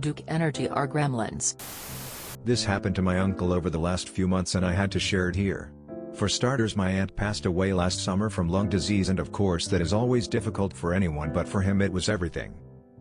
Duke Energy or gremlins. This happened to my uncle over the last few months and I had to share it here. For starters, my aunt passed away last summer from lung disease, and of course that is always difficult for anyone, but for him it was everything.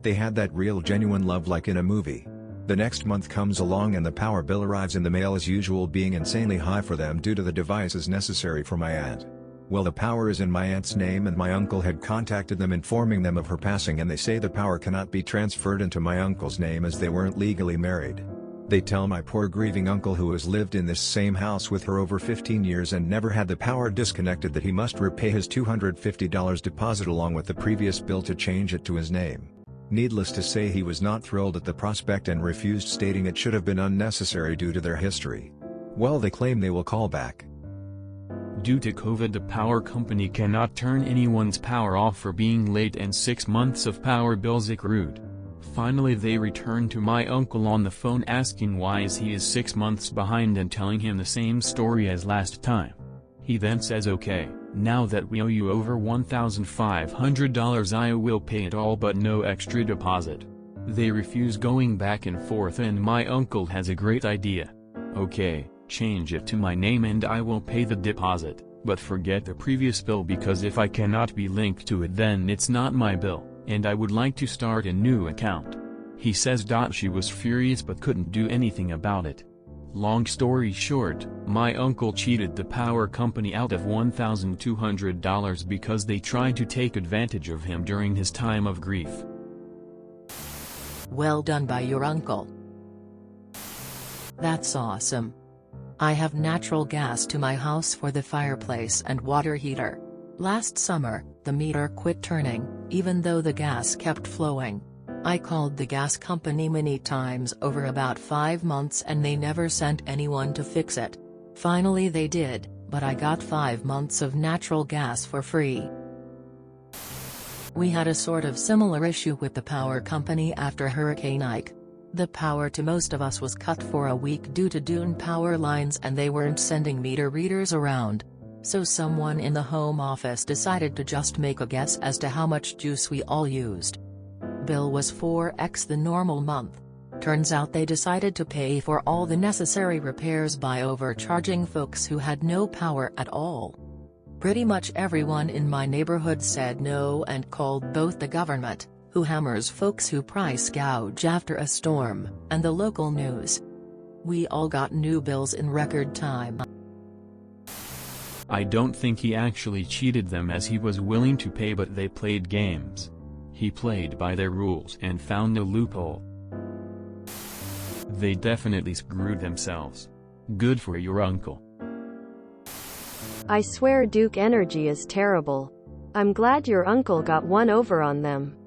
They had that real genuine love like in a movie. The next month comes along and the power bill arrives in the mail as usual, being insanely high for them due to the devices necessary for my aunt. Well, the power is in my aunt's name and my uncle had contacted them informing them of her passing, and they say the power cannot be transferred into my uncle's name as they weren't legally married. They tell my poor grieving uncle, who has lived in this same house with her over 15 years and never had the power disconnected, that he must repay his $250 deposit along with the previous bill to change it to his name. Needless to say, he was not thrilled at the prospect and refused, stating it should have been unnecessary due to their history. Well, they claim they will call back. Due to COVID, the power company cannot turn anyone's power off for being late, and 6 months of power bills accrued. Finally they returned to my uncle on the phone asking why he is 6 months behind and telling him the same story as last time. He then says, okay, now that we owe you over $1,500 I will pay it all but no extra deposit. They refuse, going back and forth, and my uncle has a great idea. Okay, change it to my name and I will pay the deposit, but forget the previous bill, because if I cannot be linked to it then it's not my bill, and I would like to start a new account. He says. She was furious but couldn't do anything about it. Long story short, my uncle cheated the power company out of $1,200 because they tried to take advantage of him during his time of grief. Well done by your uncle. That's awesome. I have natural gas to my house for the fireplace and water heater. Last summer, the meter quit turning, even though the gas kept flowing. I called the gas company many times over about 5 months and they never sent anyone to fix it. Finally they did, but I got 5 months of natural gas for free. We had a sort of similar issue with the power company after Hurricane Ike. The power to most of us was cut for a week due to Dune power lines and they weren't sending meter readers around. So someone in the home office decided to just make a guess as to how much juice we all used. Bill was 4x the normal month. Turns out they decided to pay for all the necessary repairs by overcharging folks who had no power at all. Pretty much everyone in my neighborhood said no and called both the government, who hammers folks who price gouge after a storm, and the local news. We all got new bills in record time. I don't think he actually cheated them, as he was willing to pay, but they played games. He played by their rules and found a loophole. They definitely screwed themselves. Good for your uncle. I swear Duke Energy is terrible. I'm glad your uncle got one over on them.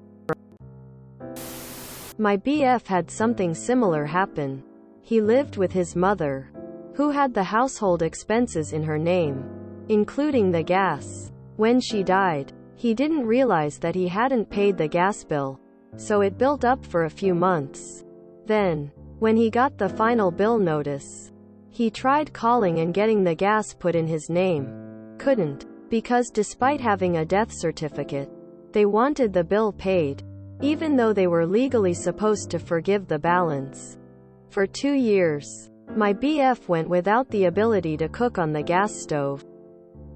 My BF had something similar happen. He lived with his mother, who had the household expenses in her name, including the gas. When she died, he didn't realize that he hadn't paid the gas bill, so it built up for a few months. Then, when he got the final bill notice, he tried calling and getting the gas put in his name. Couldn't, because despite having a death certificate, they wanted the bill paid, even though they were legally supposed to forgive the balance. For 2 years, my BF went without the ability to cook on the gas stove,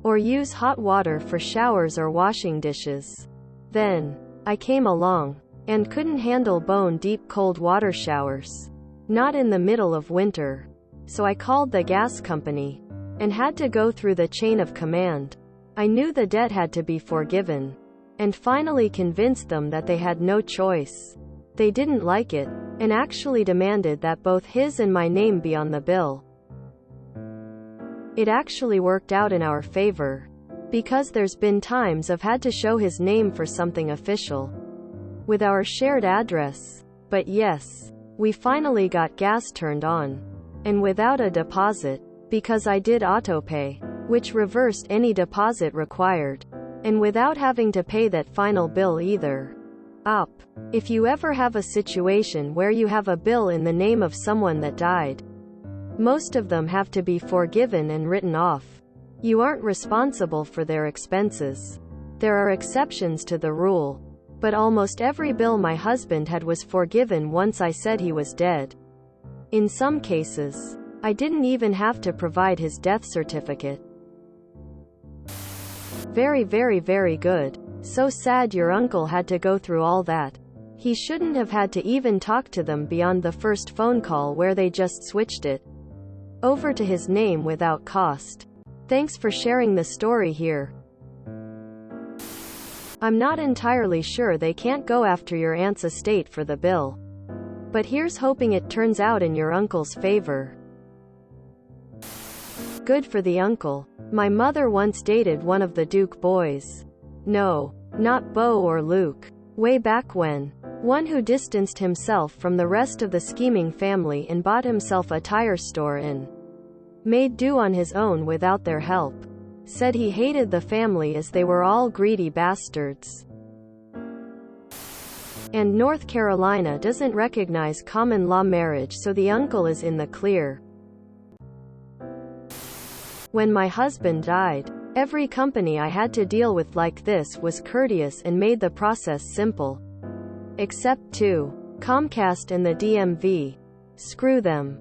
or use hot water for showers or washing dishes. Then, I came along, and couldn't handle bone-deep cold water showers. Not in the middle of winter. So I called the gas company, and had to go through the chain of command. I knew the debt had to be forgiven, and finally convinced them that they had no choice. They didn't like it, and actually demanded that both his and my name be on the bill. It actually worked out in our favor, because there's been times I've had to show his name for something official, with our shared address. But yes, we finally got gas turned on, and without a deposit, because I did autopay, which reversed any deposit required, and without having to pay that final bill either. If you ever have a situation where you have a bill in the name of someone that died, most of them have to be forgiven and written off. You aren't responsible for their expenses. There are exceptions to the rule. But almost every bill my husband had was forgiven once I said he was dead. In some cases, I didn't even have to provide his death certificate. Very, very, very good. So sad your uncle had to go through all that. He shouldn't have had to even talk to them beyond the first phone call where they just switched it over to his name without cost. Thanks for sharing the story here. I'm not entirely sure they can't go after your aunt's estate for the bill. But here's hoping it turns out in your uncle's favor. Good for the uncle. My mother once dated one of the Duke boys. No, not Bo or Luke. Way back when. One who distanced himself from the rest of the scheming family and bought himself a tire store and made do on his own without their help. Said he hated the family as they were all greedy bastards. And North Carolina doesn't recognize common law marriage, so the uncle is in the clear. When my husband died, every company I had to deal with like this was courteous and made the process simple. Except two. Comcast and the DMV. Screw them.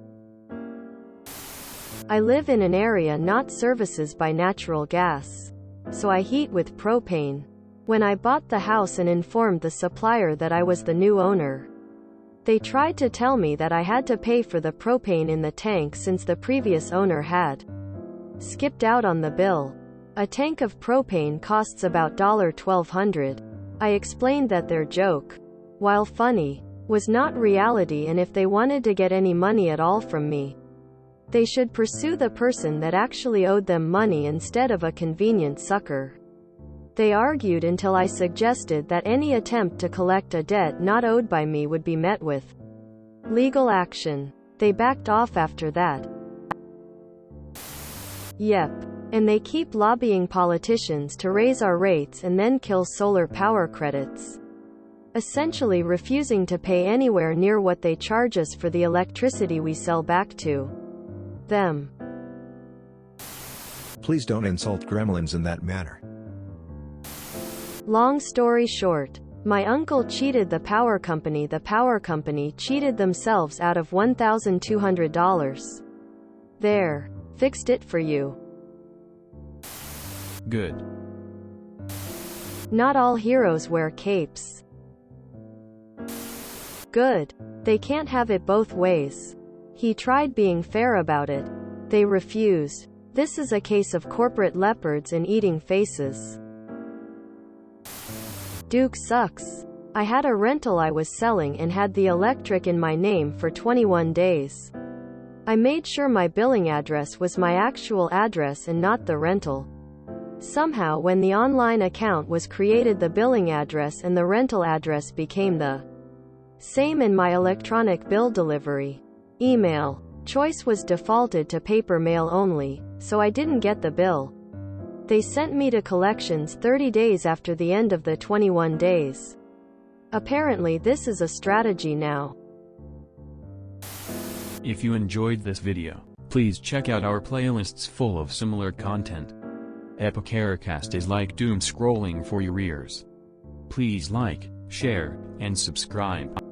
I live in an area not services by natural gas. So I heat with propane. When I bought the house and informed the supplier that I was the new owner, they tried to tell me that I had to pay for the propane in the tank since the previous owner had skipped out on the bill. A tank of propane costs about $1,200. I explained that their joke, while funny, was not reality, and if they wanted to get any money at all from me, they should pursue the person that actually owed them money instead of a convenient sucker. They argued until I suggested that any attempt to collect a debt not owed by me would be met with legal action. They backed off after that. Yep. And they keep lobbying politicians to raise our rates and then kill solar power credits. Essentially refusing to pay anywhere near what they charge us for the electricity we sell back to them. Please don't insult gremlins in that manner. Long story short, my uncle cheated the power company cheated themselves out of $1,200. There. Fixed it for you. Good. Not all heroes wear capes. Good. They can't have it both ways. He tried being fair about it. They refused. This is a case of corporate leopards and eating faces. Duke sucks. I had a rental I was selling and had the electric in my name for 21 days. I made sure my billing address was my actual address and not the rental. Somehow when the online account was created, the billing address and the rental address became the same in my electronic bill delivery email. Choice was defaulted to paper mail only, so I didn't get the bill. They sent me to collections 30 days after the end of the 21 days. Apparently this is a strategy now. If you enjoyed this video, please check out our playlists full of similar content. Epicaricast is like doom scrolling for your ears. Please like, share, and subscribe.